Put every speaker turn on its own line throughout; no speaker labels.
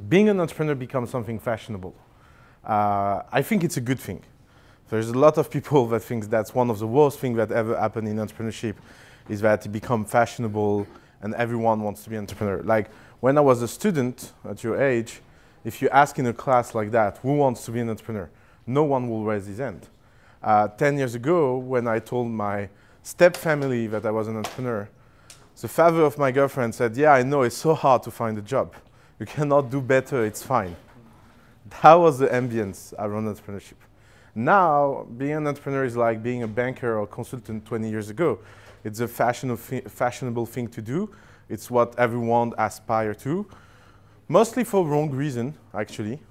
Being an entrepreneur becomes something fashionable. I think it's a good thing. There's a lot of people that think that's one of the worst things that ever happened in entrepreneurship, is that it becomes fashionable and everyone wants to be an entrepreneur. Like when I was a student at your age, if you ask in a class like that, who wants to be an entrepreneur? No one will raise his hand. 10 years ago, when I told my step family that I was an entrepreneur, the father of my girlfriend said, yeah, I know, it's so hard to find a job. You cannot do better, it's fine. That was the ambience around entrepreneurship. Now, being an entrepreneur is like being a banker or consultant 20 years ago. It's a fashionable thing to do. It's what everyone aspires to. Mostly for wrong reason, actually,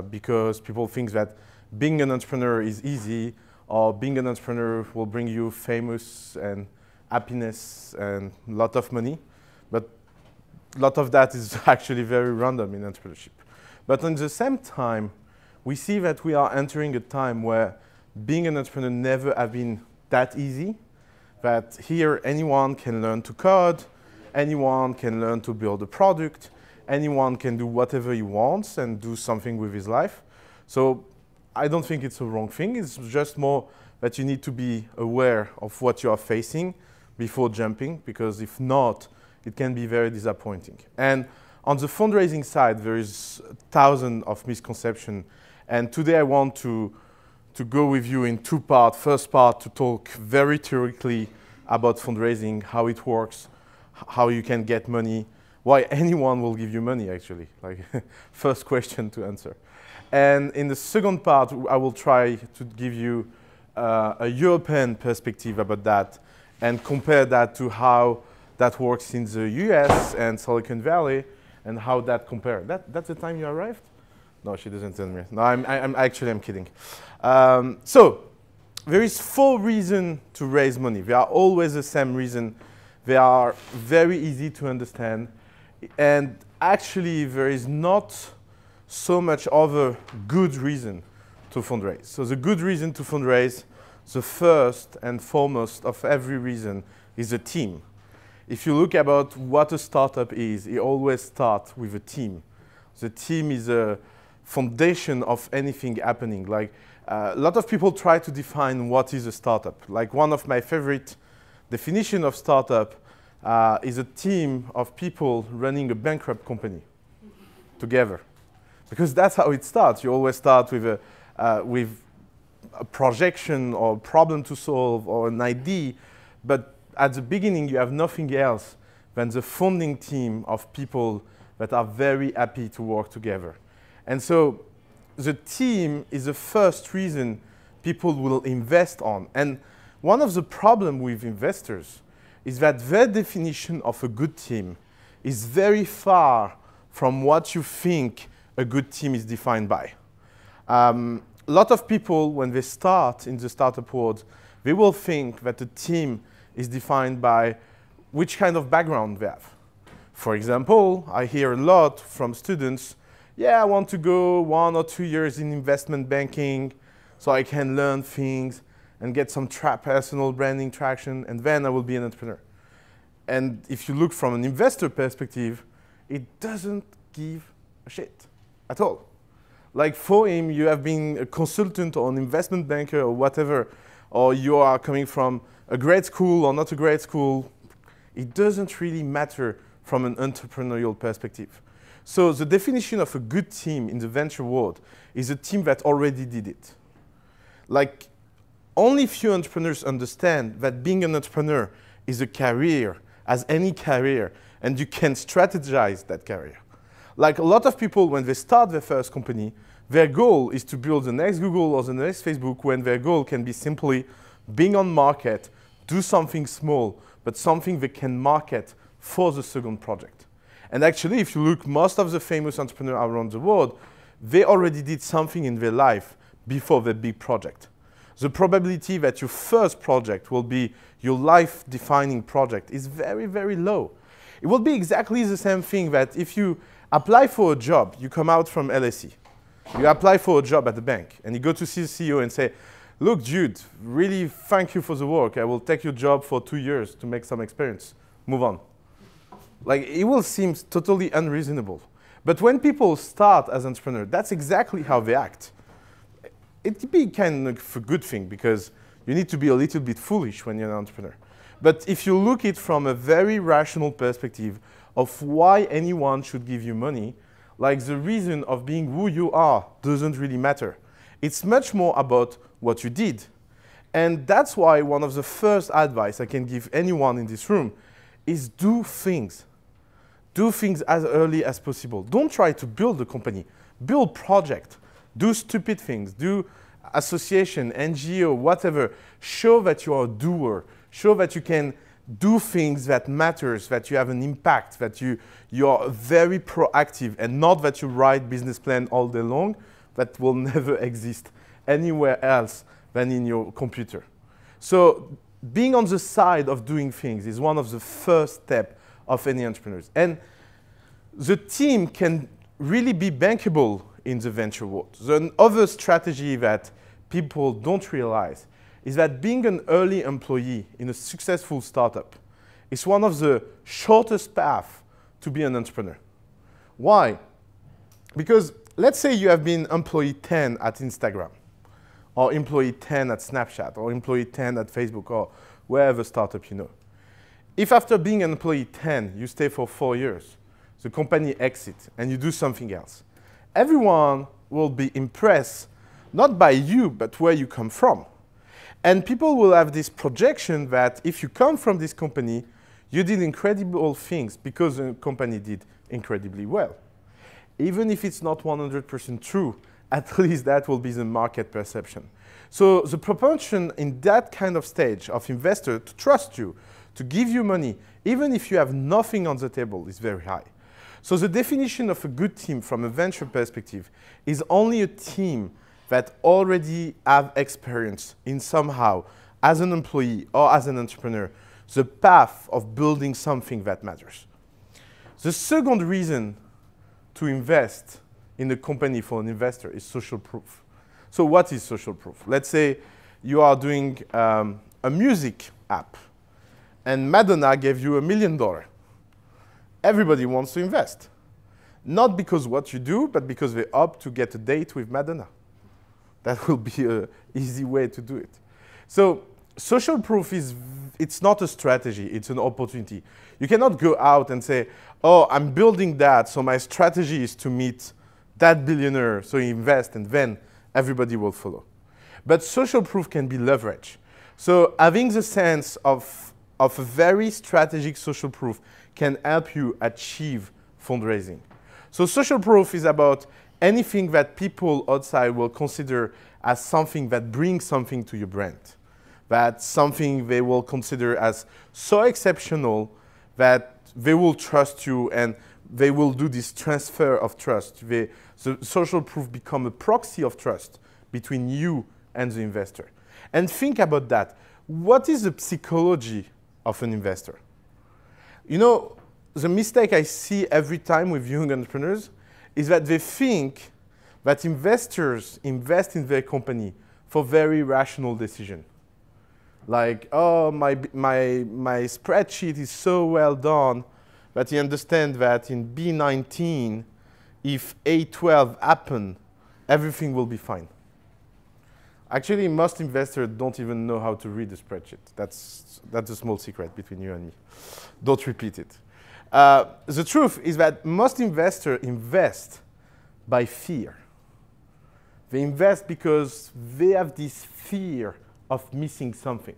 because people think that being an entrepreneur is easy, or being an entrepreneur will bring you famous and happiness and a lot of money. But a lot of that is actually very random in entrepreneurship. But at the same time, we see that we are entering a time where being an entrepreneur never has been that easy, that here anyone can learn to code, anyone can learn to build a product, anyone can do whatever he wants and do something with his life. So I don't think it's a wrong thing. It's just more that you need to be aware of what you are facing before jumping, because if not, it can be very disappointing. And on the fundraising side, there is thousands of misconceptions. And today I want to go with you in two parts. First part, to talk very theoretically about fundraising, how it works, how you can get money, why anyone will give you money, actually, like first question to answer. And in the second part, I will try to give you a European perspective about that and compare that to how that works in the US and Silicon Valley and how that compares. That's the time you arrived? No, she doesn't tell me. No, I'm kidding. So there is 4 reasons to raise money. They are always the same reason. They are very easy to understand. And actually, there is not so much other good reason to fundraise. So the good reason to fundraise, the first and foremost of every reason, is a team. If you look about what a startup is, it always starts with a team. The team is a foundation of anything happening. Like a lot of people try to define what is a startup. Like one of my favorite definitions of startup is a team of people running a bankrupt company together. Because that's how it starts. You always start with a projection or problem to solve or an idea, but at the beginning you have nothing else than the founding team of people that are very happy to work together. And so the team is the first reason people will invest on. And one of the problems with investors is that their definition of a good team is very far from what you think a good team is defined by. A lot of people, when they start in the startup world, they will think that a team is defined by which kind of background they have. For example, I hear a lot from students, yeah, I want to go 1 or 2 years in investment banking so I can learn things and get some personal branding traction, and then I will be an entrepreneur. And if you look from an investor perspective, it doesn't give a shit at all. Like for him, you have been a consultant or an investment banker or whatever, or you are coming from a great school or not a great school. It doesn't really matter from an entrepreneurial perspective. So the definition of a good team in the venture world is a team that already did it. Like only few entrepreneurs understand that being an entrepreneur is a career, as any career, and you can strategize that career. Like a lot of people, when they start their first company, their goal is to build the next Google or the next Facebook, when their goal can be simply being on market, do something small, but something they can market for the second project. And actually, if you look, most of the famous entrepreneurs around the world, they already did something in their life before the big project. The probability that your first project will be your life-defining project is very, very low. It will be exactly the same thing that if you apply for a job, you come out from LSE, you apply for a job at the bank, and you go to see the CEO and say, look, Jude, really thank you for the work. I will take your job for 2 years to make some experience. Move on. Like, it will seem totally unreasonable. But when people start as entrepreneurs, that's exactly how they act. It'd be kind of a good thing because you need to be a little bit foolish when you're an entrepreneur. But if you look at it from a very rational perspective of why anyone should give you money, like the reason of being who you are doesn't really matter. It's much more about what you did. And that's why one of the first advice I can give anyone in this room is do things. Do things as early as possible. Don't try to build a company. Build project. Do stupid things. Do association, NGO, whatever. Show that you are a doer. Show that you can do things that matters, that you have an impact, that you're very proactive, and not that you write business plan all day long that will never exist anywhere else than in your computer. So being on the side of doing things is one of the first steps of any entrepreneurs. And the team can really be bankable in the venture world. The other strategy that people don't realize is that being an early employee in a successful startup is one of the shortest paths to be an entrepreneur. Why? Because let's say you have been employee 10 at Instagram, or employee 10 at Snapchat, or employee 10 at Facebook, or wherever startup you know. If after being an employee 10, you stay for 4 years, the company exits, and you do something else, everyone will be impressed, not by you, but where you come from. And people will have this projection that if you come from this company, you did incredible things because the company did incredibly well. Even if it's not 100% true, at least that will be the market perception. So the proportion in that kind of stage of investor to trust you, to give you money, even if you have nothing on the table, is very high. So the definition of a good team from a venture perspective is only a team that already have experience in somehow, as an employee or as an entrepreneur, the path of building something that matters. The second reason to invest in a company for an investor is social proof. So what is social proof? Let's say you are doing a music app, and Madonna gave you $1 million. Everybody wants to invest. Not because what you do, but because they opt to get a date with Madonna. That will be an easy way to do it. So social proof it's not a strategy, it's an opportunity. You cannot go out and say, oh, I'm building that, so my strategy is to meet that billionaire, so you invest, and then everybody will follow. But social proof can be leverage. So having the sense of a very strategic social proof can help you achieve fundraising. So social proof is about anything that people outside will consider as something that brings something to your brand. That's something they will consider as so exceptional that they will trust you and they will do this transfer of trust. The social proof become a proxy of trust between you and the investor. And think about that. What is the psychology of an investor? You know, the mistake I see every time with young entrepreneurs is that they think that investors invest in their company for very rational decision. Like, oh, my spreadsheet is so well done that you understand that in B19, if A12 happen, everything will be fine. Actually, most investors don't even know how to read a spreadsheet. That's a small secret between you and me. Don't repeat it. The truth is that most investors invest by fear. They invest because they have this fear of missing something.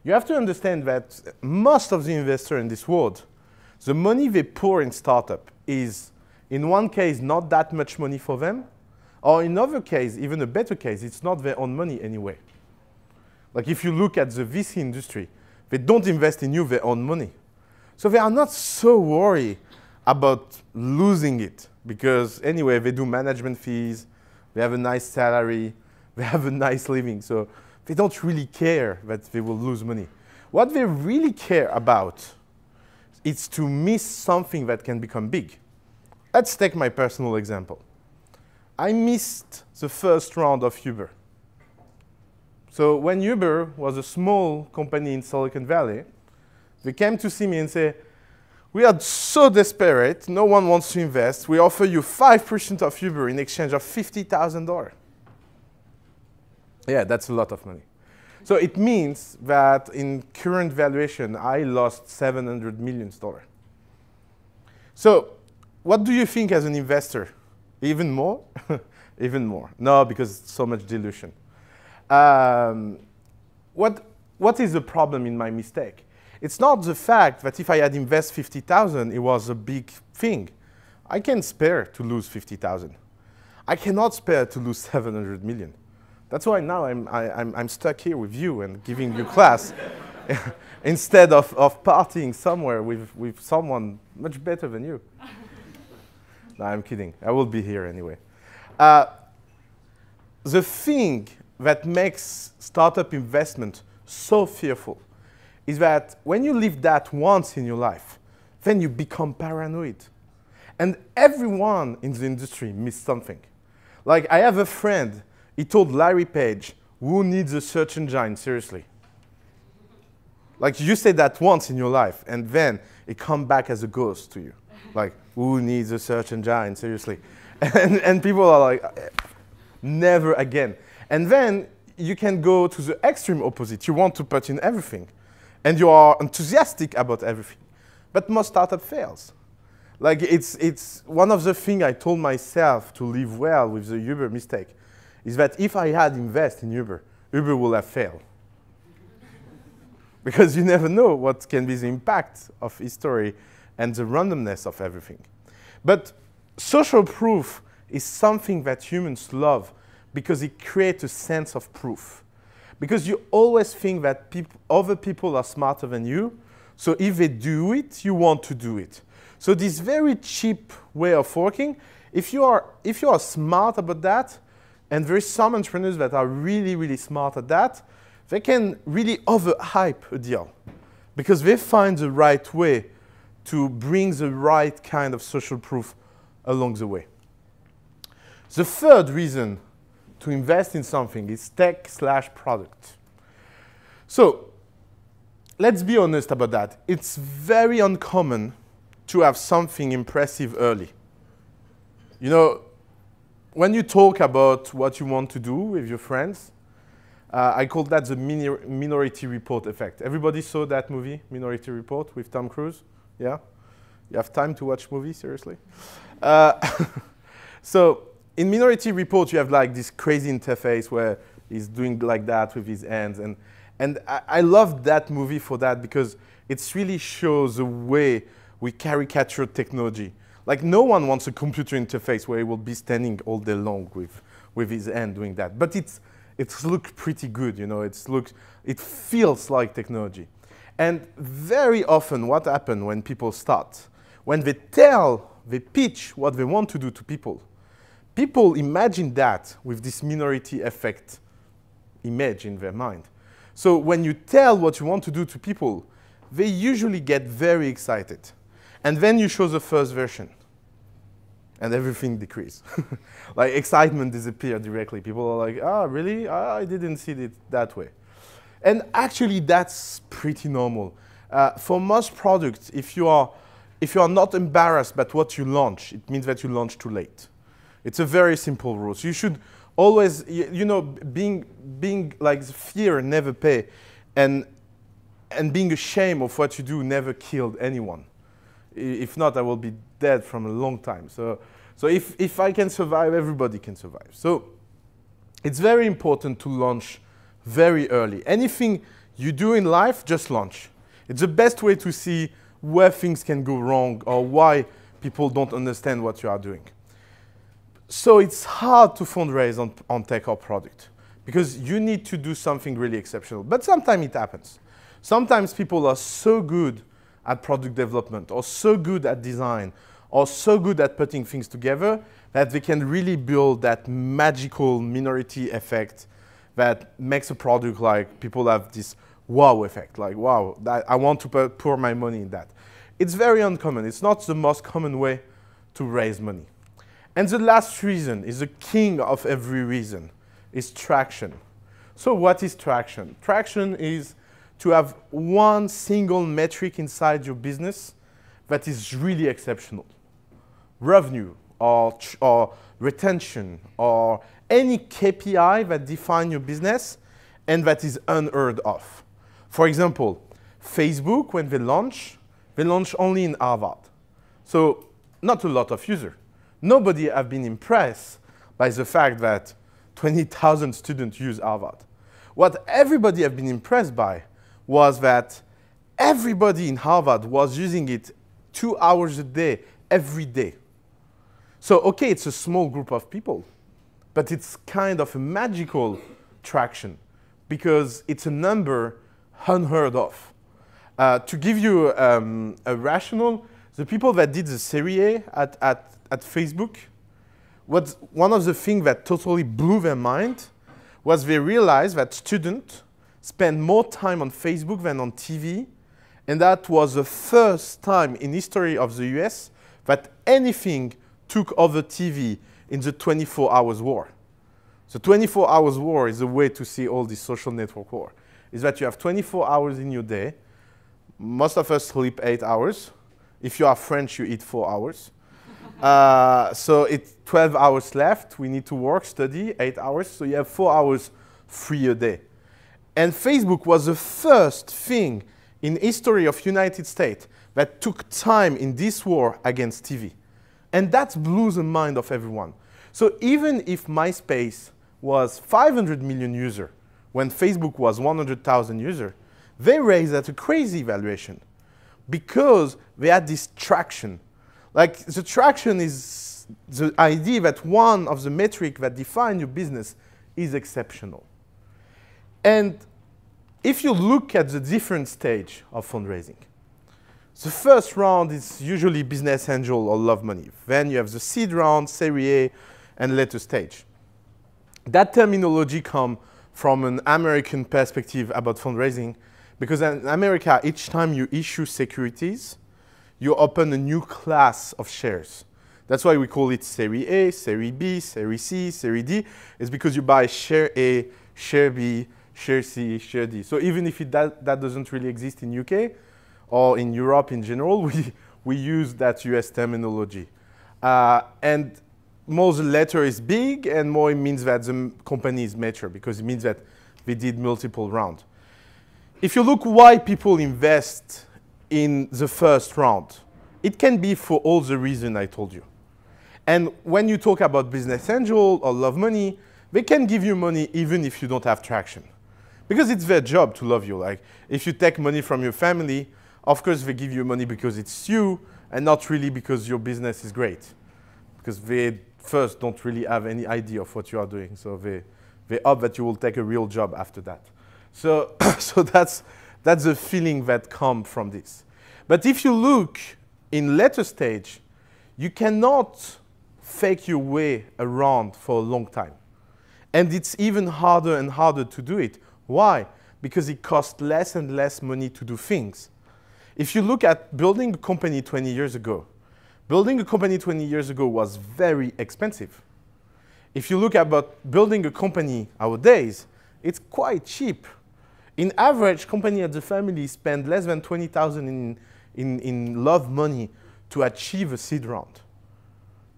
You have to understand that most of the investors in this world, the money they pour in startup is, in one case, not that much money for them, or in another case, even a better case, it's not their own money anyway. Like if you look at the VC industry, they don't invest in you their own money. So they are not so worried about losing it because anyway, they do management fees, they have a nice salary, they have a nice living. So they don't really care that they will lose money. What they really care about is to miss something that can become big. Let's take my personal example. I missed the first round of Uber. So when Uber was a small company in Silicon Valley, they came to see me and said, We are so desperate, no one wants to invest. We offer you 5% of Uber in exchange of $50,000. Yeah, that's a lot of money. So it means that in current valuation, I lost $700 million. So what do you think as an investor? Even more? Even more. No, because it's so much dilution. What is the problem in my mistake? It's not the fact that if I had invested 50,000, it was a big thing. I can spare to lose 50,000. I cannot spare to lose 700 million. That's why now I'm stuck here with you and giving you class instead of partying somewhere with someone much better than you. No, I'm kidding. I will be here anyway. The thing that makes startup investment so fearful is that when you live that once in your life, then you become paranoid. And everyone in the industry missed something. Like, I have a friend, he told Larry Page, who needs a search engine, seriously? Like, you say that once in your life, and then it comes back as a ghost to you. Like, who needs a search engine, seriously? And people are like, never again. And then you can go to the extreme opposite. You want to put in everything. And you are enthusiastic about everything. But most startup fails. Like, it's one of the things I told myself to live well with the Uber mistake is that if I had invested in Uber, Uber would have failed. Because you never know what can be the impact of history and the randomness of everything. But social proof is something that humans love because it creates a sense of proof. Because you always think that other people are smarter than you, so if they do it, you want to do it. So this very cheap way of working, if you are smart about that, and there is some entrepreneurs that are really, really smart at that, they can really overhype a deal because they find the right way to bring the right kind of social proof along the way. The third reason to invest in something is tech/product. So let's be honest about that. It's very uncommon to have something impressive early. You know, when you talk about what you want to do with your friends, I call that the Minority Report effect. Everybody saw that movie, Minority Report, with Tom Cruise? Yeah? You have time to watch movies, seriously? So in Minority Report, you have like this crazy interface where he's doing like that with his hands. And I love that movie for that because it really shows the way we caricature technology. Like, no one wants a computer interface where he will be standing all day long with his hand doing that. But it looks pretty good, you know. It feels like technology. And very often what happens when people start, when they pitch what they want to do to people, people imagine that with this minority effect image in their mind. So when you tell what you want to do to people, they usually get very excited. And then you show the first version. And everything decreases. Like, excitement disappears directly. People are like, ah, really? I didn't see it that way. And actually, that's pretty normal. For most products, if you are not embarrassed by what you launch, it means that you launch too late. It's a very simple rule. So you should always, you know, being like fear never pay, and being ashamed of what you do never killed anyone. If not, I will be dead from a long time. So if I can survive, everybody can survive. So it's very important to launch very early. Anything you do in life, just launch. It's the best way to see where things can go wrong or why people don't understand what you are doing. So it's hard to fundraise on tech or product because you need to do something really exceptional. But sometimes it happens. Sometimes people are so good at product development or so good at design or so good at putting things together that they can really build that magical minority effect that makes a product like people have this wow effect, like wow, I want to pour my money in that. It's very uncommon. It's not the most common way to raise money. And the last reason is the king of every reason, is traction. So what is traction? Traction is to have one single metric inside your business that is really exceptional. Revenue or retention or any KPI that defines your business and that is unheard of. For example, Facebook, when they launch only in Harvard. So not a lot of users. Nobody have been impressed by the fact that 20,000 students use Harvard. What everybody have been impressed by was that everybody in Harvard was using it 2 hours a day, every day. So, okay, it's a small group of people, but it's kind of a magical traction because it's a number unheard of. To give you a rationale, the people that did the Serie at Facebook, one of the things that totally blew their mind was they realized that students spend more time on Facebook than on TV, and that was the first time in history of the US that anything took over TV in the 24 hours war. The 24 hours war is a way to see all this social network war. Is that you have 24 hours in your day. Most of us sleep 8 hours. If you are French, you eat 4 hours. So it's 12 hours left. We need to work, study, 8 hours. So you have 4 hours free a day. And Facebook was the first thing in history of United States that took time in this war against TV. And that blew the mind of everyone. So even if MySpace was 500 million users, when Facebook was 100,000 users, they raised at a crazy valuation because they had this traction. Like the traction is the idea that one of the metrics that define your business is exceptional. And if you look at the different stage of fundraising, the first round is usually business angel or love money. Then you have the seed round, Serie A, and later stage. That terminology comes from an American perspective about fundraising, because in America, each time you issue securities, you open a new class of shares. That's why we call it Serie A, Serie B, Serie C, Serie D. It's because you buy share A, share B, share C, share D. So even if that doesn't really exist in UK or in Europe in general, we use that US terminology. And more the letter is big, and more it means that the company is mature, because it means that they did multiple rounds. If you look why people invest in the first round, it can be for all the reasons I told you. And when you talk about business angel or love money, they can give you money even if you don't have traction. Because it's their job to love you. Like if you take money from your family, of course they give you money because it's you and not really because your business is great. Because they first don't really have any idea of what you are doing. So they hope that you will take a real job after that. So, so that's the feeling that comes from this. But if you look in later stage, you cannot fake your way around for a long time. And it's even harder and harder to do it. Why? Because it costs less and less money to do things. If you look at building a company 20 years ago, building a company 20 years ago was very expensive. If you look at building a company nowadays, it's quite cheap. In average, company at the family spend less than 20,000 in love money to achieve a seed round.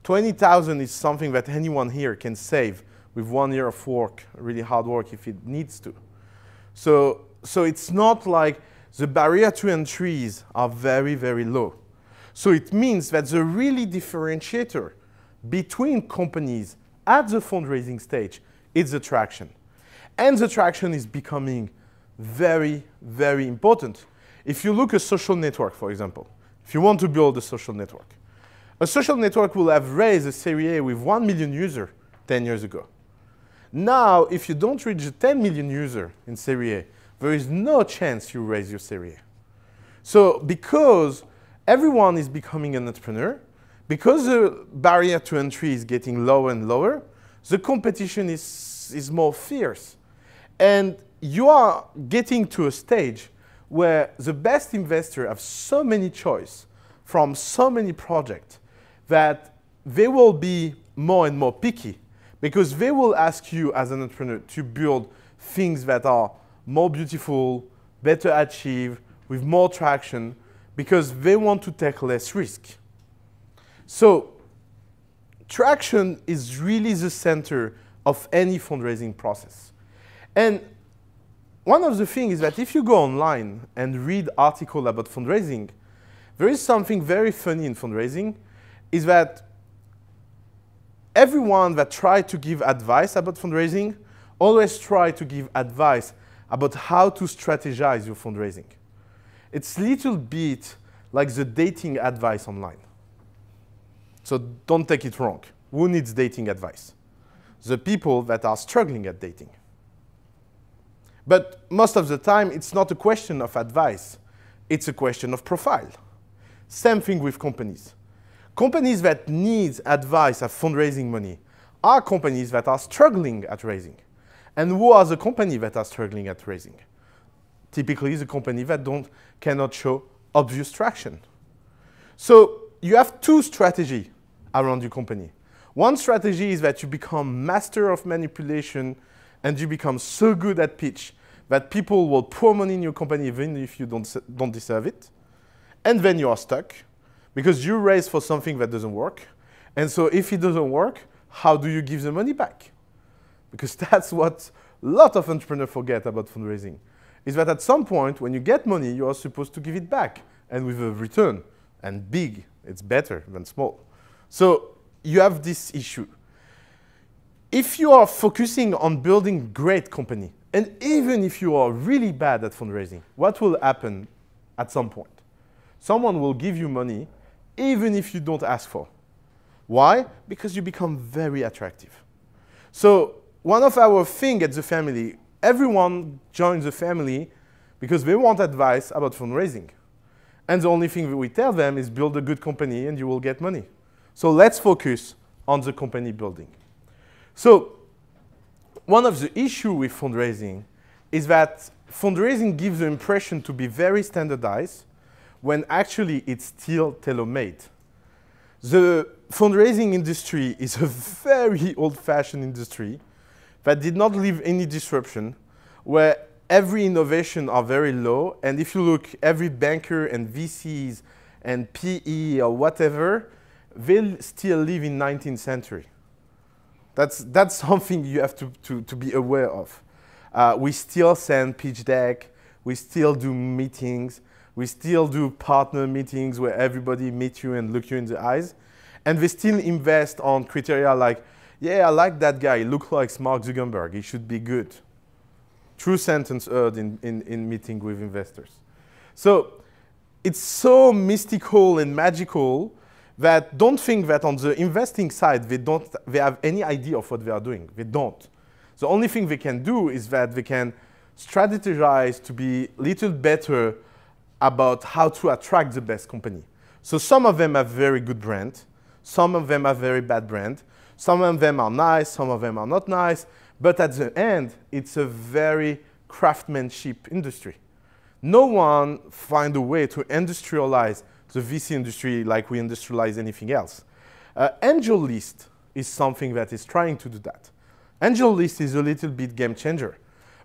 20,000 is something that anyone here can save with 1 year of work, really hard work if it needs to. So it's not like the barrier to entries are very, very low. So it means that the really differentiator between companies at the fundraising stage is the traction. And the traction is becoming very, very important. If you look at a social network, for example, if you want to build a social network will have raised a Serie A with 1 million users 10 years ago. Now, if you don't reach the 10 million users in Serie A, there is no chance you raise your Serie A. So because everyone is becoming an entrepreneur, because the barrier to entry is getting lower and lower, the competition is more fierce. And you are getting to a stage where the best investors have so many choice from so many projects that they will be more and more picky, because they will ask you as an entrepreneur to build things that are more beautiful, better achieved, with more traction, because they want to take less risk. So traction is really the center of any fundraising process. And one of the things is that if you go online and read articles about fundraising, there is something very funny in fundraising, is that everyone that tries to give advice about fundraising always try to give advice about how to strategize your fundraising. It's a little bit like the dating advice online. So don't take it wrong. Who needs dating advice? The people that are struggling at dating. But most of the time, it's not a question of advice. It's a question of profile. Same thing with companies. Companies that need advice at fundraising money are companies that are struggling at raising. And who are the companies that are struggling at raising? Typically, the companies that cannot show obvious traction. So you have two strategies around your company. One strategy is that you become master of manipulation and you become so good at pitch that people will pour money in your company even if you don't deserve it. And then you are stuck because you raise for something that doesn't work. And so if it doesn't work, how do you give the money back? Because that's what a lot of entrepreneurs forget about fundraising, is that at some point when you get money, you are supposed to give it back and with a return. And big, it's better than small. So you have this issue. If you are focusing on building great company, and even if you are really bad at fundraising, what will happen at some point? Someone will give you money even if you don't ask for. Why? Because you become very attractive. So one of our things at the family, everyone joins the family because they want advice about fundraising. And the only thing that we tell them is build a good company and you will get money. So let's focus on the company building. So one of the issues with fundraising is that fundraising gives the impression to be very standardized when actually it's still tailor-made. The fundraising industry is a very old-fashioned industry that did not leave any disruption, where every innovation are very low, and if you look, every banker and VCs and PE or whatever, they still live in 19th century. That's something you have to be aware of. We still send pitch deck, we still do meetings, we still do partner meetings where everybody meets you and look you in the eyes, and they still invest on criteria like, yeah, I like that guy, he looks like Mark Zuckerberg, he should be good. True sentence heard in meeting with investors. So it's so mystical and magical that don't think that on the investing side they have any idea of what they are doing. They don't. The only thing they can do is that they can strategize to be a little better about how to attract the best company. So some of them have very good brand, some of them have very bad brand, some of them are nice, some of them are not nice, but at the end, it's a very craftsmanship industry. No one find a way to industrialize the VC industry like we industrialize anything else. Angel list is something that is trying to do that. Angel list is a little bit game changer.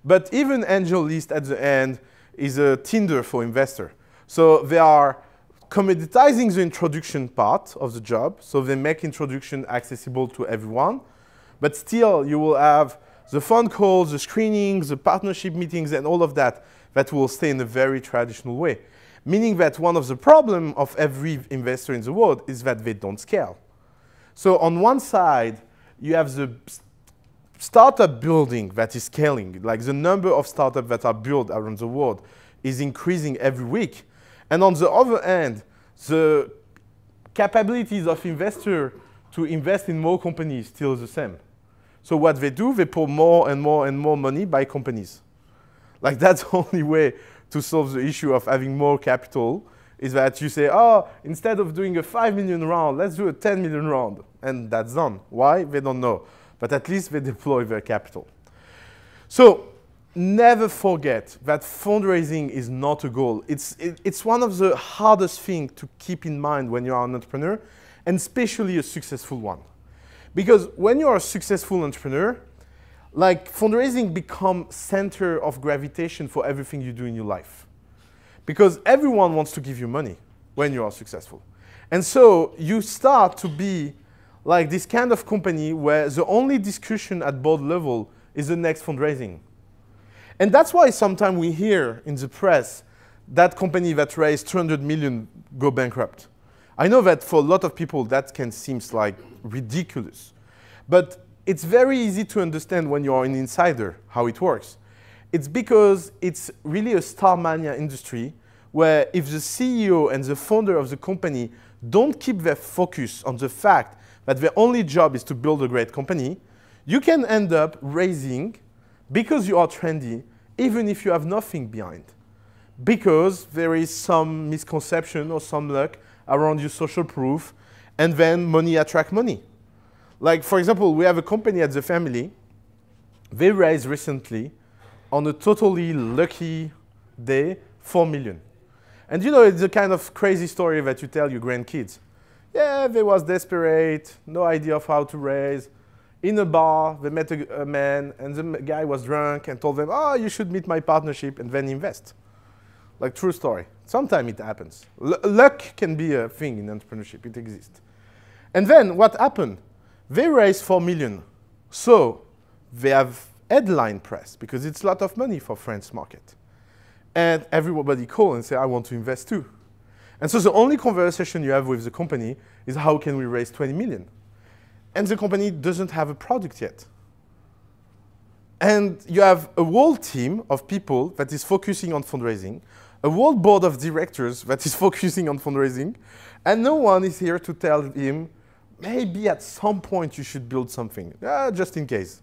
But even angel list at the end is a Tinder for investor. So they are commoditizing the introduction part of the job. So they make introduction accessible to everyone. But still, you will have the phone calls, the screenings, the partnership meetings, and all of that will stay in a very traditional way. Meaning that one of the problems of every investor in the world is that they don't scale. So on one side, you have the startup building that is scaling. Like the number of startups that are built around the world is increasing every week. And on the other hand, the capabilities of investors to invest in more companies is still the same. So what they do, they pour more and more and more money by companies. Like that's the only way to solve the issue of having more capital, is that you say, oh, instead of doing a 5 million round, let's do a 10 million round. And that's done. Why? They don't know. But at least they deploy their capital. So never forget that fundraising is not a goal. It's one of the hardest things to keep in mind when you are an entrepreneur, and especially a successful one. Because when you are a successful entrepreneur, like fundraising becomes center of gravitation for everything you do in your life. because everyone wants to give you money when you are successful. And so you start to be like this kind of company where the only discussion at board level is the next fundraising. And that's why sometimes we hear in the press that company that raised 200 million go bankrupt. I know that for a lot of people that can seem like ridiculous, but it's very easy to understand when you are an insider how it works. It's because it's really a star mania industry where if the CEO and the founder of the company don't keep their focus on the fact that their only job is to build a great company, you can end up raising because you are trendy, even if you have nothing behind. Because there is some misconception or some luck around your social proof, and then money attracts money. Like, for example, we have a company at the family. They raised recently, on a totally lucky day, 4 million. And you know, it's the kind of crazy story that you tell your grandkids. Yeah, they was desperate, no idea of how to raise. In a bar, they met a man, and the guy was drunk and told them, oh, you should meet my partnership and then invest. Like, true story. Sometimes it happens. Luck can be a thing in entrepreneurship, it exists. And then what happened? They raised 4 million. So they have headline press, because it's a lot of money for French market. And everybody call and say, I want to invest too. And so the only conversation you have with the company is how can we raise 20 million? And the company doesn't have a product yet. And you have a whole team of people that is focusing on fundraising, a whole board of directors that is focusing on fundraising, and no one is here to tell him, maybe at some point you should build something, just in case.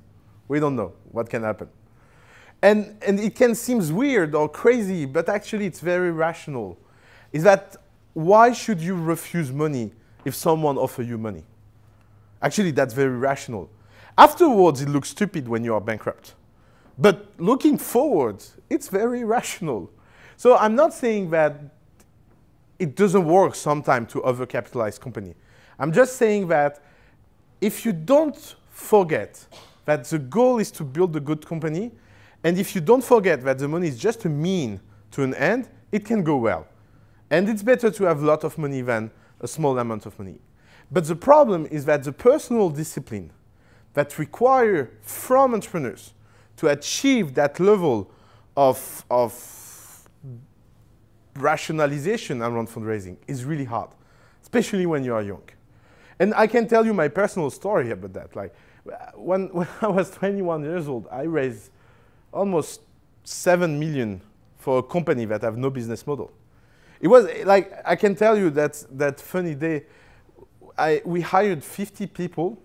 We don't know what can happen. And it can seem weird or crazy, but actually it's very rational. Is that why should you refuse money if someone offers you money? Actually, that's very rational. Afterwards, it looks stupid when you are bankrupt. But looking forward, it's very rational. So I'm not saying that it doesn't work sometimes to overcapitalize company. I'm just saying that if you don't forget that the goal is to build a good company, and if you don't forget that the money is just a mean to an end, it can go well. And it's better to have a lot of money than a small amount of money. But the problem is that the personal discipline that require from entrepreneurs to achieve that level of rationalization around fundraising is really hard, especially when you are young. And I can tell you my personal story about that. Like, when I was 21 years old, I raised almost 7 million for a company that have no business model. It was like, I can tell you that funny day, we hired 50 people,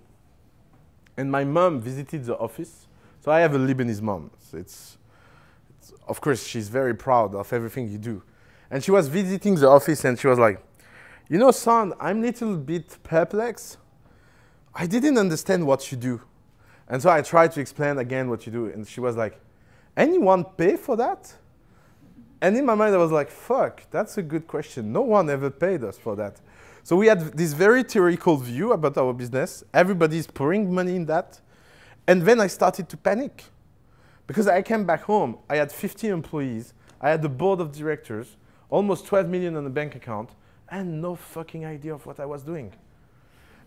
and my mom visited the office. So I have a Lebanese mom. So of course, she's very proud of everything you do. And she was visiting the office, and she was like, you know, son, I'm a little bit perplexed. I didn't understand what you do. And so I tried to explain again what you do, and she was like, anyone pay for that? And in my mind, I was like, fuck, that's a good question. No one ever paid us for that. So we had this very theoretical view about our business. Everybody's pouring money in that. And then I started to panic. Because I came back home, I had 50 employees, I had the board of directors, almost 12 million on the bank account, and no fucking idea of what I was doing.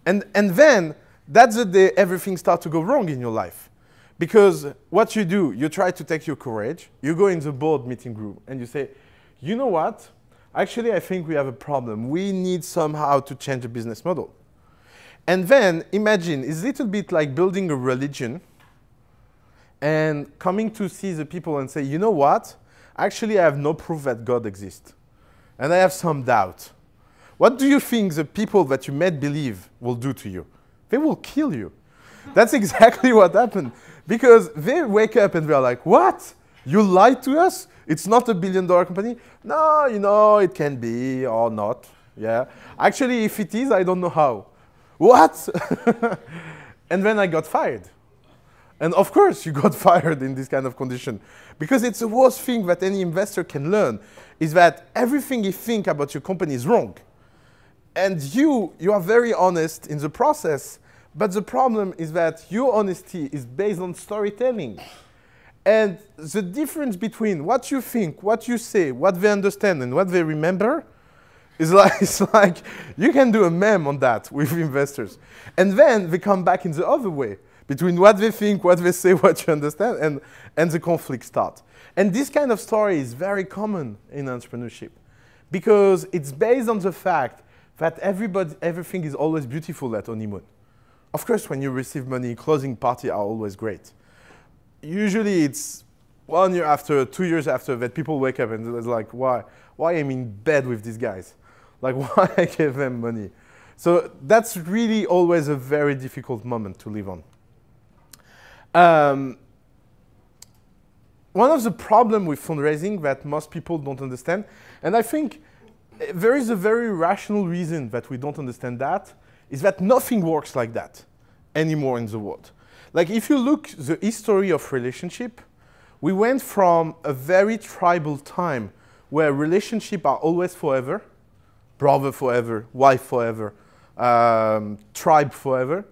And then, that's the day everything starts to go wrong in your life. Because what you do, you try to take your courage, you go in the board meeting room, and you say, you know what? Actually, I think we have a problem. We need somehow to change the business model. And then, imagine, it's a little bit like building a religion and coming to see the people and say, you know what? Actually, I have no proof that God exists. And I have some doubt. What do you think the people that you might believe will do to you? They will kill you. That's exactly what happened. Because they wake up and they're like, what? You lied to us? It's not $1 billion company? No, you know, it can be or not. Yeah. Actually, if it is, I don't know how. What? And then I got fired. And of course, you got fired in this kind of condition. Because it's the worst thing that any investor can learn, is that everything you think about your company is wrong. And you are very honest in the process, but the problem is that your honesty is based on storytelling. And the difference between what you think, what you say, what they understand, and what they remember is like, it's like you can do a meme on that with investors. And then they come back in the other way, between what they think, what they say, what you understand, and the conflict starts. And this kind of story is very common in entrepreneurship because it's based on the fact that everything is always beautiful at honeymoon. Of course, when you receive money, closing parties are always great. Usually it's 1 year after, 2 years after that people wake up and it's like, why I'm in bed with these guys? Like, why I gave them money? So that's really always a very difficult moment to live on. One of the problems with fundraising that most people don't understand, and I think there is a very rational reason that we don't understand that, is that nothing works like that anymore in the world. Like if you look at the history of relationship, we went from a very tribal time where relationships are always forever, brother forever, wife forever, tribe forever,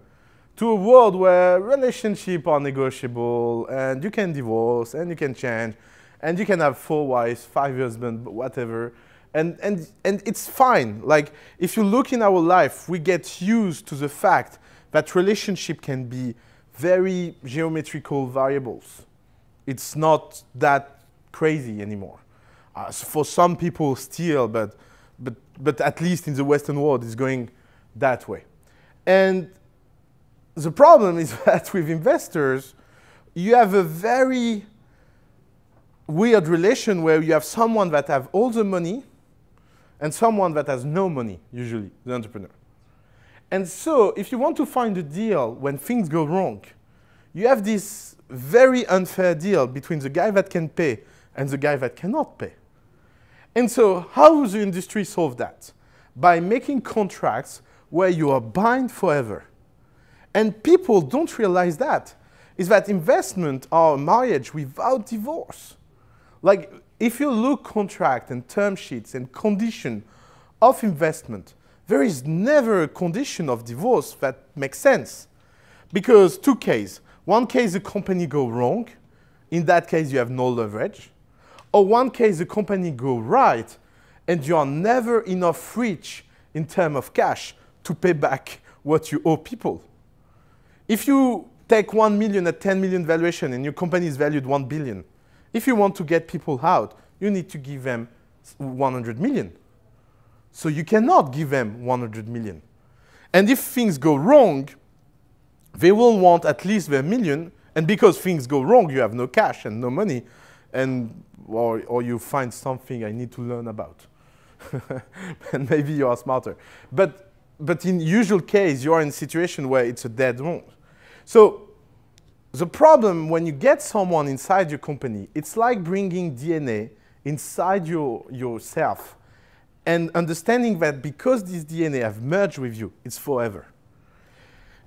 to a world where relationships are negotiable and you can divorce and you can change and you can have 4 wives, 5 husbands, whatever. And it's fine. Like if you look in our life, we get used to the fact that relationship can be very geometrical variables. It's not that crazy anymore. For some people still, but at least in the Western world, it's going that way. And the problem is that with investors, you have a very weird relation where you have someone that has all the money and someone that has no money, usually, the entrepreneur. And so if you want to find a deal when things go wrong, you have this very unfair deal between the guy that can pay and the guy that cannot pay. And so how does the industry solve that? By making contracts where you are bound forever. And people don't realize that, is that investment are a marriage without divorce. Like if you look contract and term sheets and condition of investment, there is never a condition of divorce that makes sense. Because 2 cases. 1 case the company go wrong, in that case you have no leverage. Or 1 case the company go right, and you are never enough rich in terms of cash to pay back what you owe people. If you take 1 million at 10 million valuation and your company is valued 1 billion, if you want to get people out, you need to give them 100 million. So you cannot give them 100 million. And if things go wrong, they will want at least their million, and because things go wrong, you have no cash and no money, or you find something I need to learn about. And maybe you are smarter. But in usual case, you are in a situation where it's a dead wrong. So the problem when you get someone inside your company, it's like bringing DNA inside yourself and understanding that because this DNA have merged with you, it's forever.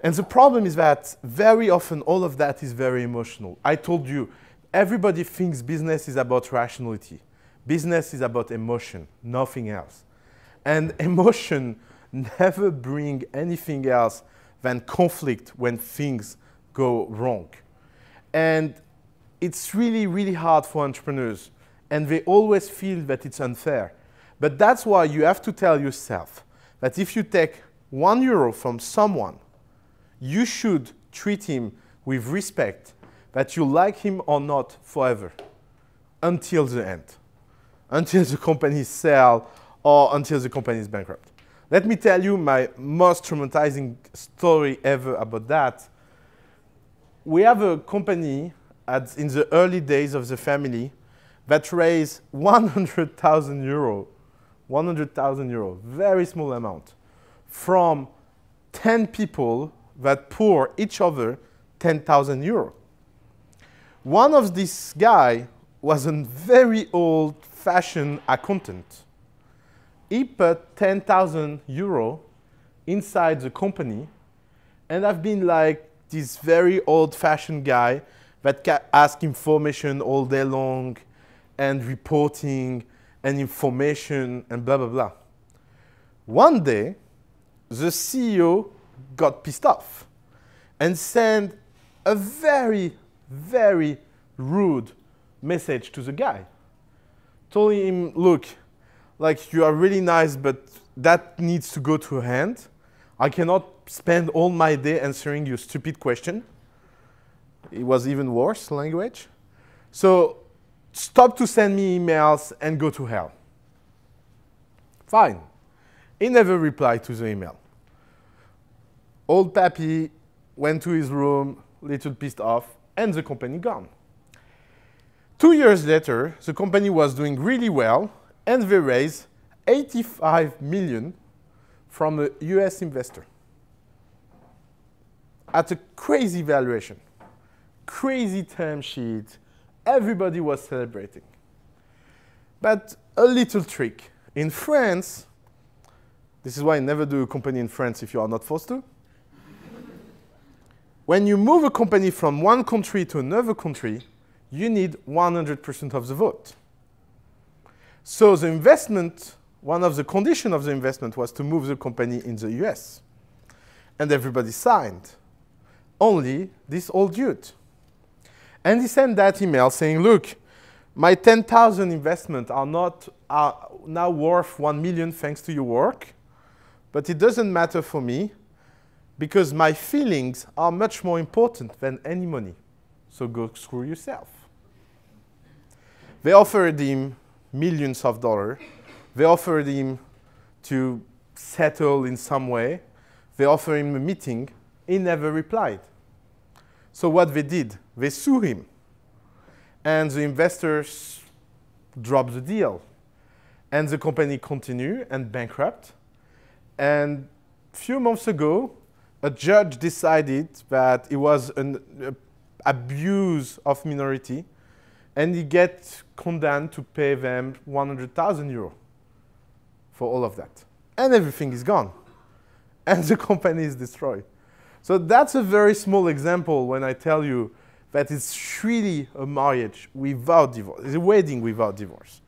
And the problem is that very often all of that is very emotional. I told you, everybody thinks business is about rationality. Business is about emotion, nothing else. And emotion never bring anything else than conflict when things go wrong. And it's really, really hard for entrepreneurs. And they always feel that it's unfair. But that's why you have to tell yourself that if you take €1 from someone, you should treat him with respect, that you like him or not forever, until the end, until the company sells or until the company is bankrupt. Let me tell you my most traumatizing story ever about that. We have a company in the early days of the family that raised €100,000, €100,000, very small amount, from 10 people that pour each other €10,000. One of these guys was a very old-fashioned accountant. He put €10,000 inside the company, and I've been like this very old-fashioned guy that asks information all day long, and reporting, and information, and blah, blah, blah. One day, the CEO got pissed off and sent a very, very, rude message to the guy. Told him, look, like you are really nice, but that needs to go to a hand. I cannot spend all my day answering your stupid question. It was even worse language. So stop to send me emails and go to hell. Fine. He never replied to the email. Old Pappy went to his room, little pissed off, and the company gone. 2 years later, the company was doing really well, and they raised 85 million from a US investor at a crazy valuation, crazy term sheet. Everybody was celebrating. But a little trick. In France, this is why I never do a company in France if you are not forced to. When you move a company from one country to another country, you need 100% of the vote. So the investment, one of the conditions of the investment was to move the company in the US. And everybody signed. Only this old dude. And he sent that email saying, look, my 10,000 investment are now worth 1 million thanks to your work, but it doesn't matter for me because my feelings are much more important than any money. So go screw yourself. They offered him millions of dollars. They offered him to settle in some way. They offered him a meeting. He never replied. So what they did, they sued him. And the investors dropped the deal. And the company continued and bankrupt. And a few months ago, a judge decided that it was an abuse of minority, and he gets condemned to pay them 100,000 euros for all of that. And everything is gone. And the company is destroyed. So that's a very small example when I tell you that it's really a marriage without divorce. It's a wedding without divorce.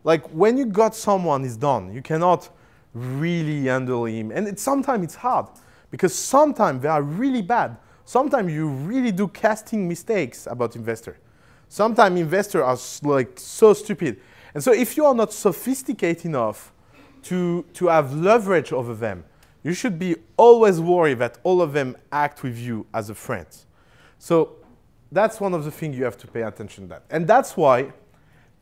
Like when you got someone, it's done. You cannot really handle him. And sometimes it's hard because sometimes they are really bad. Sometimes you really do casting mistakes about investors. Sometimes investors are like so stupid. And so if you are not sophisticated enough to have leverage over them, you should be always worried that all of them act with you as a friend. So that's one of the things you have to pay attention to. And that's why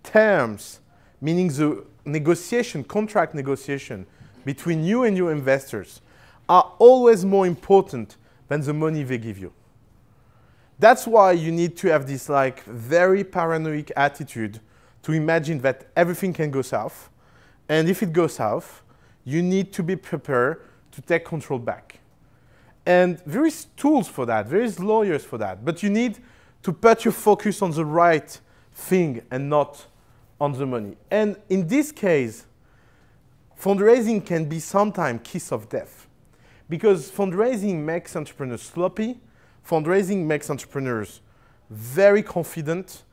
terms, meaning the negotiation, contract negotiation between you and your investors, are always more important than the money they give you. That's why you need to have this like very paranoid attitude to imagine that everything can go south. And if it goes south, you need to be prepared to take control back. And there is tools for that. There is lawyers for that. But you need to put your focus on the right thing and not on the money. And in this case, fundraising can be sometimes kiss of death. Because fundraising makes entrepreneurs sloppy. Fundraising makes entrepreneurs very confident.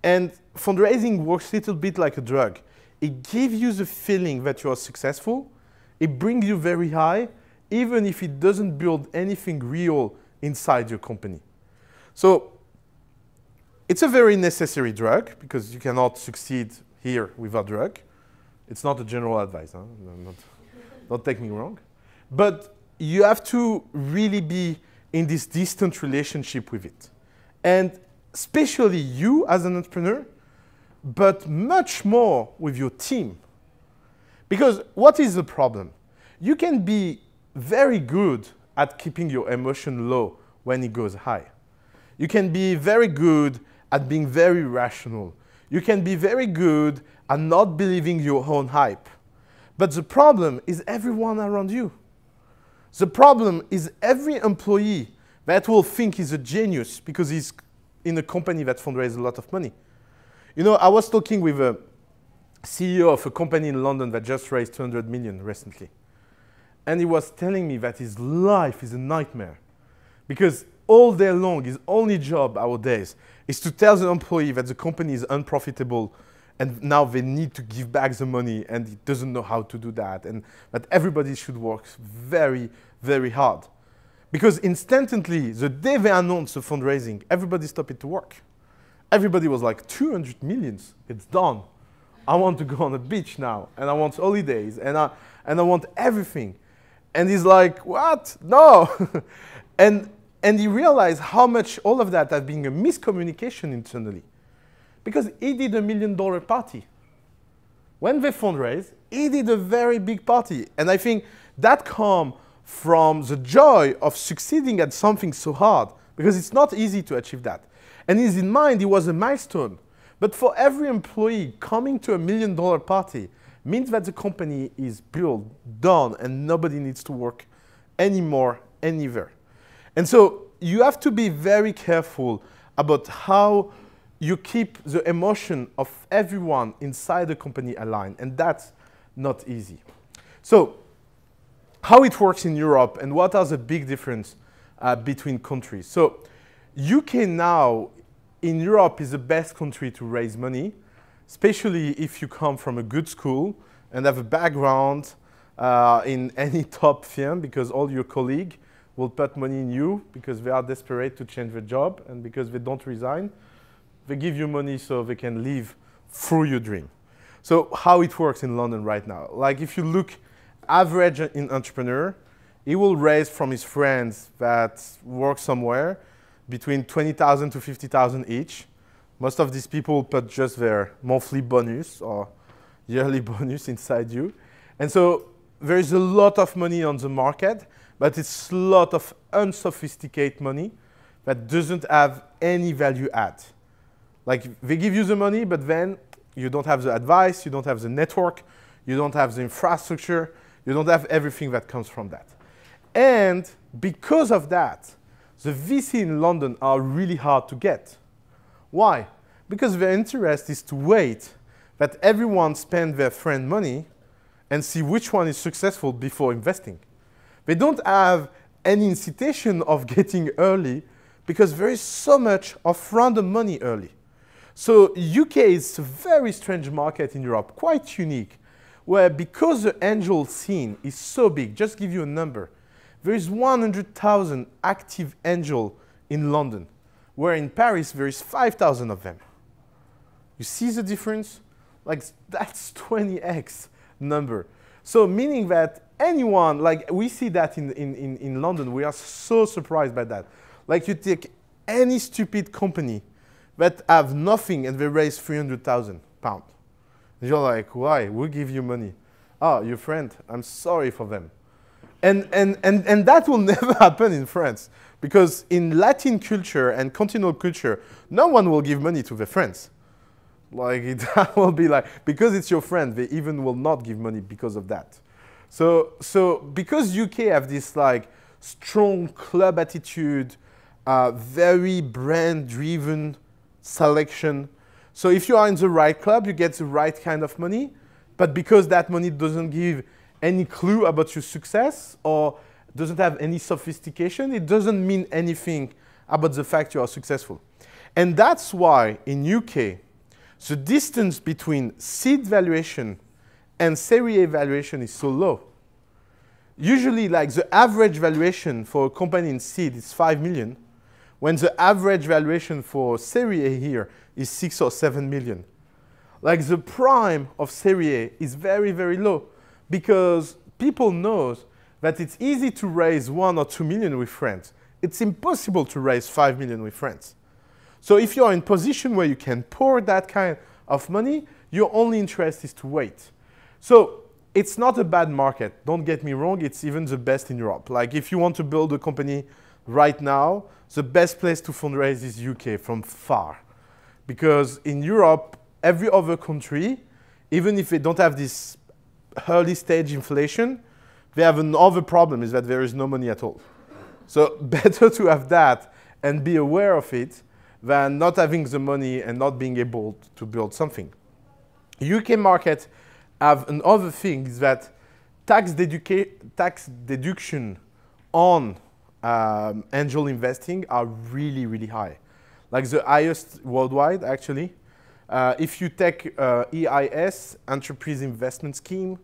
And fundraising works a little bit like a drug. It gives you the feeling that you are successful. It brings you very high, even if it doesn't build anything real inside your company. So it's a very necessary drug because you cannot succeed here without drug. It's not a general advice, huh? Don't take me wrong. But you have to really be in this distant relationship with it. And especially you as an entrepreneur, but much more with your team. Because what is the problem? You can be very good at keeping your emotion low when it goes high. You can be very good at being very rational. You can be very good at not believing your own hype. But the problem is everyone around you. The problem is every employee that will think he's a genius because he's in a company that fundraises a lot of money. You know, I was talking with a CEO of a company in London that just raised 200 million recently. And he was telling me that his life is a nightmare because all day long, his only job nowadays is to tell the employee that the company is unprofitable and now they need to give back the money and he doesn't know how to do that and that everybody should work very, very hard. Because instantly, the day they announce the fundraising, everybody stopped it to work. Everybody was like, 200 millions, it's done. I want to go on a beach now, and I want holidays, and I want everything. And he's like, what? No. and he realized how much all of that had been a miscommunication internally. Because he did $1 million party. When they fundraised, he did a very big party. And I think that comes from the joy of succeeding at something so hard, because it's not easy to achieve that. And in his mind, it was a milestone. But for every employee, coming to $1 million party means that the company is built, done, and nobody needs to work anymore, anywhere. And so you have to be very careful about how you keep the emotion of everyone inside the company aligned, and that's not easy. So how it works in Europe and what are the big differences between countries. So UK now in Europe is the best country to raise money, especially if you come from a good school and have a background in any top firm, because all your colleagues will put money in you because they are desperate to change their job, and because they don't resign, they give you money so they can live through your dream. So how it works in London right now. Like if you look average in entrepreneur, he will raise from his friends that work somewhere between 20,000 to 50,000 each. Most of these people put just their monthly bonus or yearly bonus inside you. And so there is a lot of money on the market, but it's a lot of unsophisticated money that doesn't have any value add. Like they give you the money, but then you don't have the advice, you don't have the network, you don't have the infrastructure, you don't have everything that comes from that. And because of that, the VC in London are really hard to get. Why? Because their interest is to wait that everyone spend their friend money and see which one is successful before investing. They don't have any incitation of getting early because there is so much of random money early. So UK is a very strange market in Europe, quite unique, where because the angel scene is so big, just give you a number, there is 100,000 active angels in London, where in Paris there is 5,000 of them. You see the difference? Like that's 20x number. So meaning that anyone, like we see that in London, we are so surprised by that. Like you take any stupid company that have nothing and they raise £300,000. And you're like, why? We'll give you money. Oh, your friend, I'm sorry for them. And that will never happen in France, because in Latin culture and continental culture, no one will give money to their friends. Like it will be like, because it's your friend, they even will not give money because of that. So because UK have this like strong club attitude, very brand-driven selection. So if you are in the right club, you get the right kind of money, but because that money doesn't give any clue about your success or doesn't have any sophistication, it doesn't mean anything about the fact you are successful. And that's why in UK, the distance between seed valuation and Series A valuation is so low. Usually, like the average valuation for a company in seed is 5 million, when the average valuation for Series A here is 6 or 7 million. Like the prime of Series A is very, very low, because people know that it's easy to raise 1 or 2 million with friends. It's impossible to raise 5 million with friends. So if you're in position where you can pour that kind of money, your only interest is to wait. So it's not a bad market. Don't get me wrong. It's even the best in Europe. Like if you want to build a company right now, the best place to fundraise is UK from far. Because in Europe, every other country, even if they don't have this early stage inflation, they have another problem, is that there is no money at all. So better to have that and be aware of it than not having the money and not being able to build something. UK market have another thing, is that tax deduction on angel investing are really, really high. Like the highest worldwide, actually. If you take EIS, Enterprise Investment Scheme,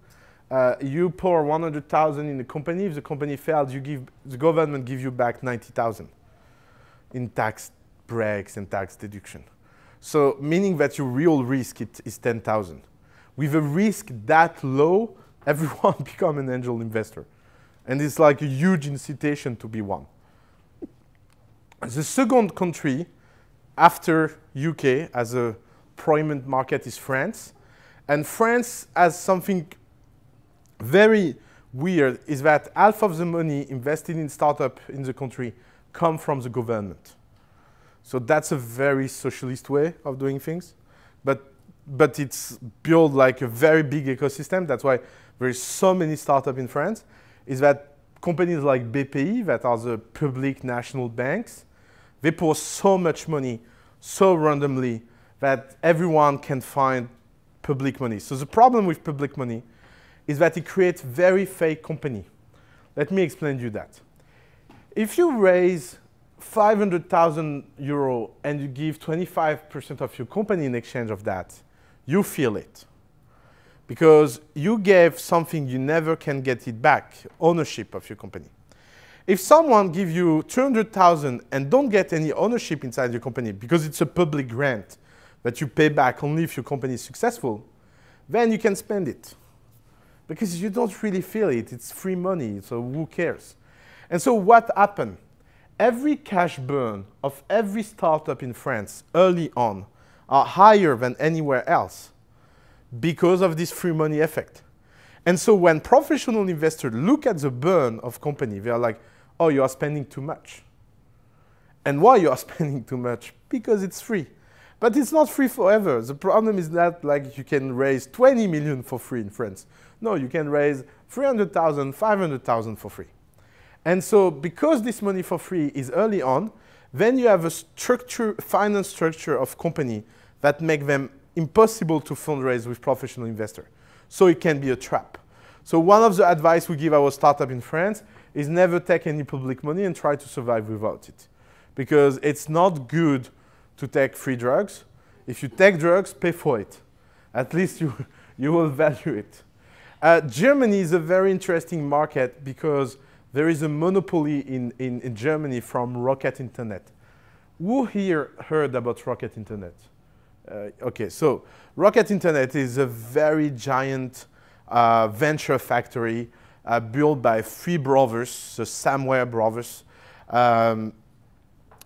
you pour 100,000 in the company. If the company fails, the government gives you back 90,000 in tax breaks and tax deduction. So meaning that your real risk is 10,000. With a risk that low, everyone become an angel investor. And it's like a huge incitation to be one. The second country after UK as a prominent market is France. And France has something very weird, is that half of the money invested in startup in the country come from the government. So that's a very socialist way of doing things. But it's built like a very big ecosystem. That's why there is so many startups in France, is that companies like BPI, that are the public national banks, they pour so much money so randomly that everyone can find public money. So the problem with public money is that it creates very fake company. Let me explain to you that. If you raise 500,000 euro and you give 25% of your company in exchange of that, you feel it. Because you gave something you never can get it back, ownership of your company. If someone gives you 200,000 and don't get any ownership inside your company because it's a public grant that you pay back only if your company is successful, then you can spend it. Because you don't really feel it. It's free money, so who cares? And so what happened? Every cash burn of every startup in France early on are higher than anywhere else because of this free money effect. And so when professional investors look at the burn of company, they are like, oh, you are spending too much. And why you are spending too much? Because it's free. But it's not free forever. The problem is that like you can raise 20 million for free in France. No, you can raise 300,000, 500,000 for free. And so because this money for free is early on, then you have a structure, finance structure of company that make them impossible to fundraise with professional investor. So it can be a trap. So one of the advice we give our startup in France is never take any public money and try to survive without it. Because it's not good to take free drugs. If you take drugs, pay for it. At least you will value it. Germany is a very interesting market because there is a monopoly in Germany from Rocket Internet. Who here heard about Rocket Internet? Okay, so Rocket Internet is a very giant venture factory built by three brothers, the Samware brothers.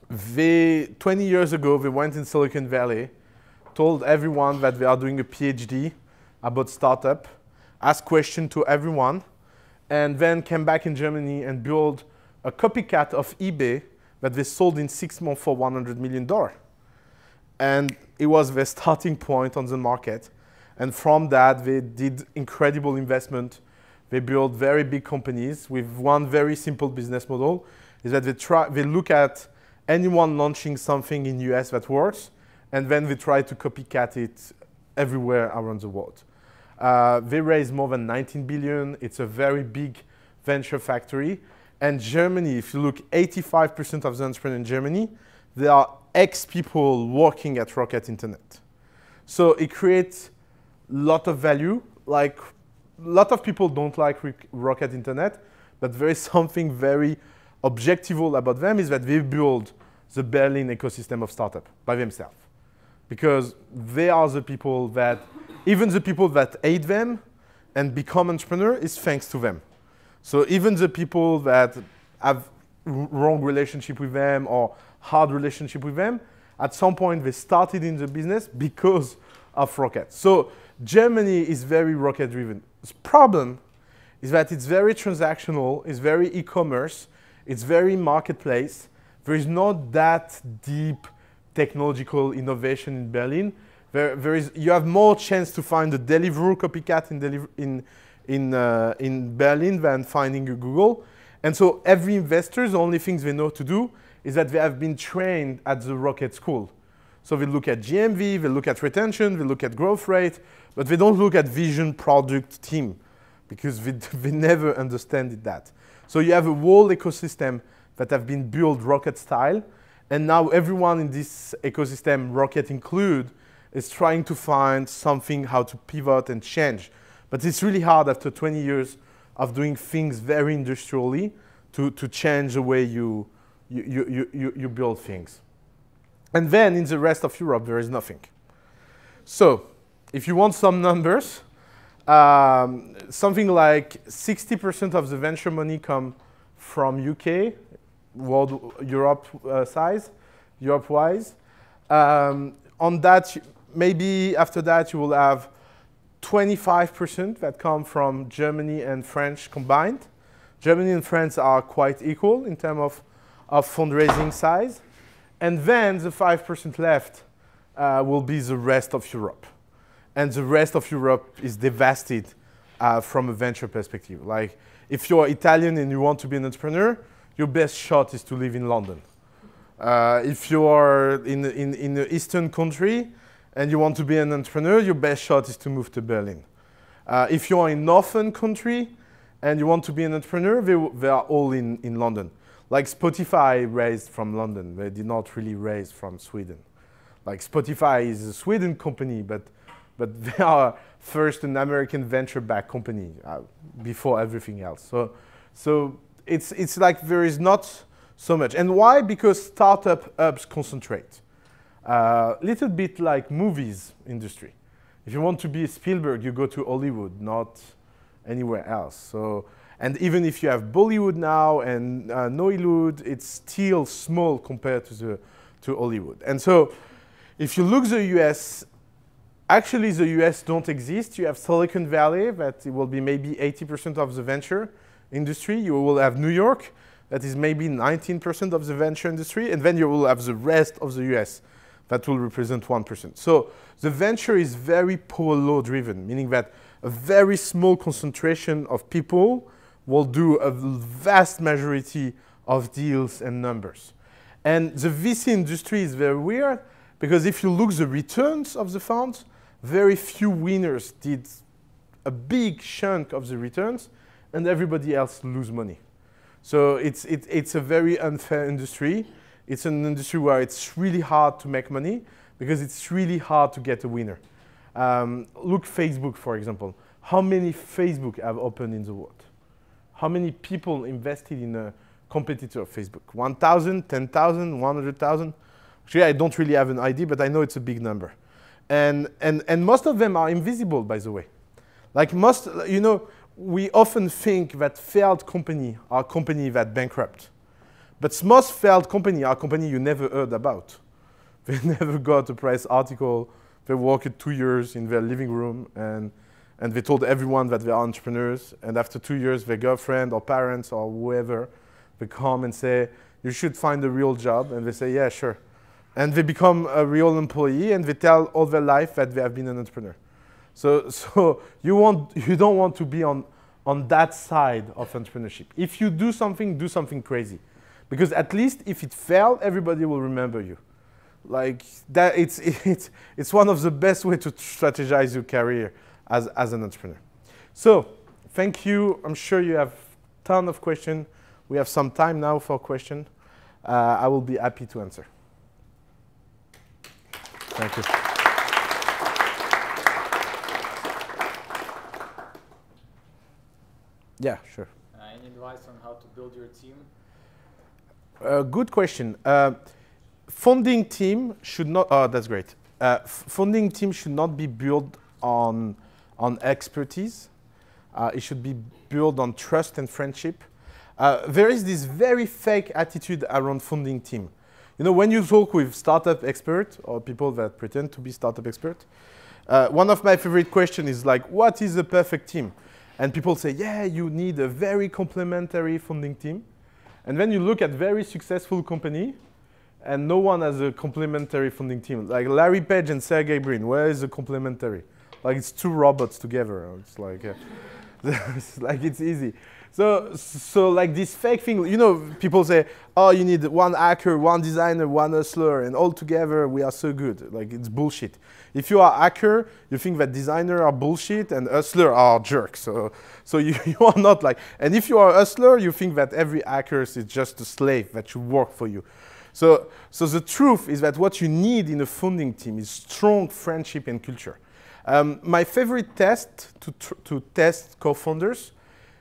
20 years ago, they went in Silicon Valley, told everyone that they are doing a PhD about startup, asked questions to everyone, and then came back in Germany and built a copycat of eBay that they sold in 6 months for $100 million. And it was their starting point on the market. And from that, they did incredible investment. They built very big companies with one very simple business model, is that they look at anyone launching something in US that works, and then they try to copycat it everywhere around the world. They raised more than 19 billion. It's a very big venture factory. And Germany, if you look, 85% of the entrepreneurs in Germany, they are ex-people working at Rocket Internet. So it creates a lot of value. Like, a lot of people don't like Rocket Internet, but there is something very objectival about them, is that they build the Berlin ecosystem of startup by themselves. Because they are the people that, even the people that aid them and become entrepreneur is thanks to them. So even the people that have wrong relationship with them or hard relationship with them, at some point they started in the business because of Rocket. So Germany is very Rocket driven. The problem is that it's very transactional, it's very e-commerce, it's very marketplace. There is not that deep technological innovation in Berlin. You have more chance to find a Deliveroo copycat in Berlin than finding a Google. And so every investor, the only things they know to do is that they have been trained at the Rocket School. So they look at GMV, they look at retention, they look at growth rate, but they don't look at vision, product, team, because they never understand that. So you have a whole ecosystem that have been built Rocket style, and now everyone in this ecosystem, Rocket include, is trying to find something how to pivot and change. But it's really hard after 20 years of doing things very industrially to change the way you build things. And then in the rest of Europe, there is nothing. So if you want some numbers, something like 60% of the venture money come from UK, Europe-wise. On that, maybe after that, you will have 25% that come from Germany and French combined. Germany and France are quite equal in terms of fundraising size. And then the 5% left will be the rest of Europe. And the rest of Europe is devastated from a venture perspective. Like, if you're Italian and you want to be an entrepreneur, your best shot is to live in London. If you are in an Eastern country and you want to be an entrepreneur, your best shot is to move to Berlin. If you are in Northern country and you want to be an entrepreneur, they are all in London. Like Spotify raised from London. They did not really raise from Sweden. Like Spotify is a Sweden company, but they are first an American venture-backed company before everything else. So it's like there is not so much. And why? Because startup hubs concentrate. Little bit like movies industry. If you want to be Spielberg, you go to Hollywood, not anywhere else. So, and even if you have Bollywood now and Nollywood, it's still small compared to Hollywood. And so, if you look at the US, actually the US don't exist. You have Silicon Valley, that it will be maybe 80% of the venture industry. You will have New York, that is maybe 19% of the venture industry. And then you will have the rest of the US, that will represent 1%. So the venture is very power law driven, meaning that a very small concentration of people will do a vast majority of deals and numbers. And the VC industry is very weird, because if you look at the returns of the funds, very few winners did a big chunk of the returns, and everybody else lose money. So it's a very unfair industry. It's an industry where it's really hard to make money, because it's really hard to get a winner. Look Facebook, for example. How many Facebook have opened in the world? How many people invested in a competitor of Facebook? 1,000, 10,000, 100,000? Actually, I don't really have an idea, but I know it's a big number. And most of them are invisible, by the way. Like most, you know, we often think that failed companies are companies that bankrupt. But most failed companies are companies you never heard about. They never got a press article. They worked 2 years in their living room, and they told everyone that they are entrepreneurs. And after 2 years, their girlfriend or parents or whoever, they come and say, you should find a real job. And they say, yeah, sure. And they become a real employee, and they tell all their life that they have been an entrepreneur. So you don't want to be on that side of entrepreneurship. If you do something crazy. Because at least if it failed, everybody will remember you. Like that, it's one of the best ways to strategize your career as an entrepreneur. So thank you. I'm sure you have a ton of questions. We have some time now for questions. I will be happy to answer. Thank you. Yeah, sure.
Any advice on how to build your team?
Good question. Funding team should not. Oh, that's great. Funding team should not be built on expertise. It should be built on trust and friendship. There is this very fake attitude around funding team. You know, when you talk with startup experts or people that pretend to be startup experts, one of my favorite questions is like, what is the perfect team? And people say, yeah, you need a very complementary funding team. And then you look at very successful company, and no one has a complementary funding team. Like Larry Page and Sergey Brin, where is the complementary? Like it's two robots together. It's like, it's easy. So like this fake thing, you know, people say, oh, you need one hacker, one designer, one hustler, and all together we are so good. Like it's bullshit. If you are a hacker, you think that designer are bullshit and hustler are jerks. So you are not like, and if you are a hustler, you think that every hacker is just a slave that should work for you. So the truth is that what you need in a funding team is strong friendship and culture. My favorite test to test co-founders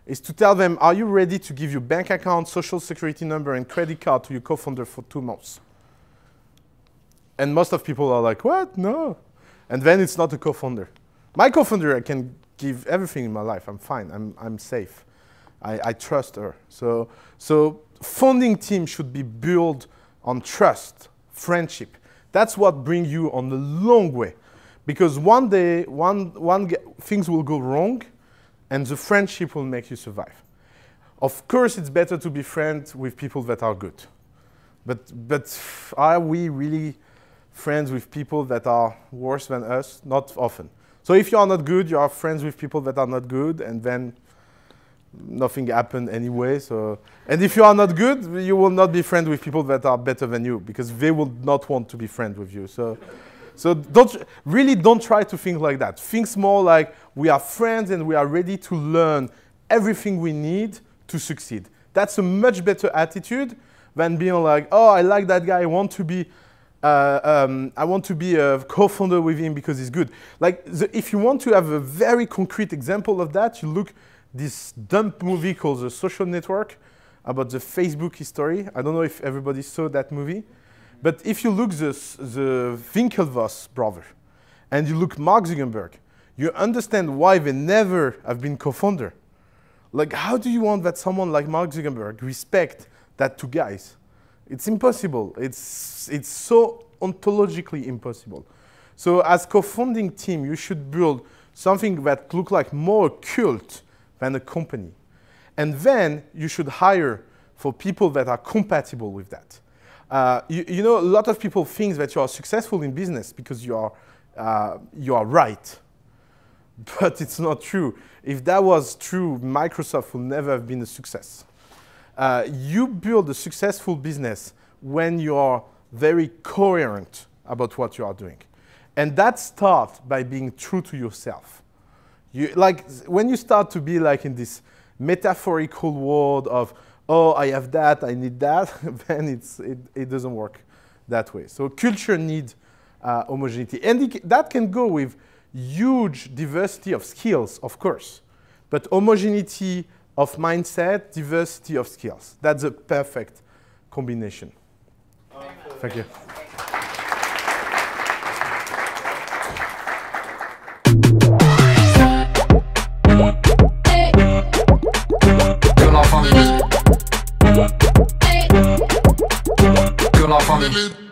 is to tell them, are you ready to give your bank account, social security number, and credit card to your co-founder for 2 months? And most of people are like, what? No. And then it's not a co-founder. My co-founder, I can give everything in my life. I'm fine. I'm safe. I trust her. So founding team should be built on trust, friendship. That's what brings you on the long way. Because one day, things will go wrong, and the friendship will make you survive. Of course, it's better to be friends with people that are good. But are we really friends with people that are worse than us? Not often. So if you are not good, you are friends with people that are not good, and then nothing happened anyway. And if you are not good, you will not be friends with people that are better than you, because they will not want to be friends with you. So don't try to think like that. Think more like we are friends and we are ready to learn everything we need to succeed. That's a much better attitude than being like, oh, I like that guy, I want to be a co-founder with him because he's good. Like, if you want to have a very concrete example of that, you look this dumb movie called The Social Network about the Facebook history. I don't know if everybody saw that movie. But if you look the Winklevoss brother and you look Mark Zuckerberg, you understand why they never have been co-founder. Like, how do you want that someone like Mark Zuckerberg respect that two guys? It's impossible. It's so ontologically impossible. So as co-founding team, you should build something that looks like more a cult than a company. And then you should hire for people that are compatible with that. You know, a lot of people think that you are successful in business because you are right. But it's not true. If that was true, Microsoft would never have been a success. You build a successful business when you are very coherent about what you are doing. And that starts by being true to yourself. When you start to be like in this metaphorical world of, oh, I have that, I need that, then it doesn't work that way. So culture needs homogeneity. And that can go with huge diversity of skills, of course. But homogeneity of mindset, diversity of skills. That's a perfect combination. Thank you.
Que la famille.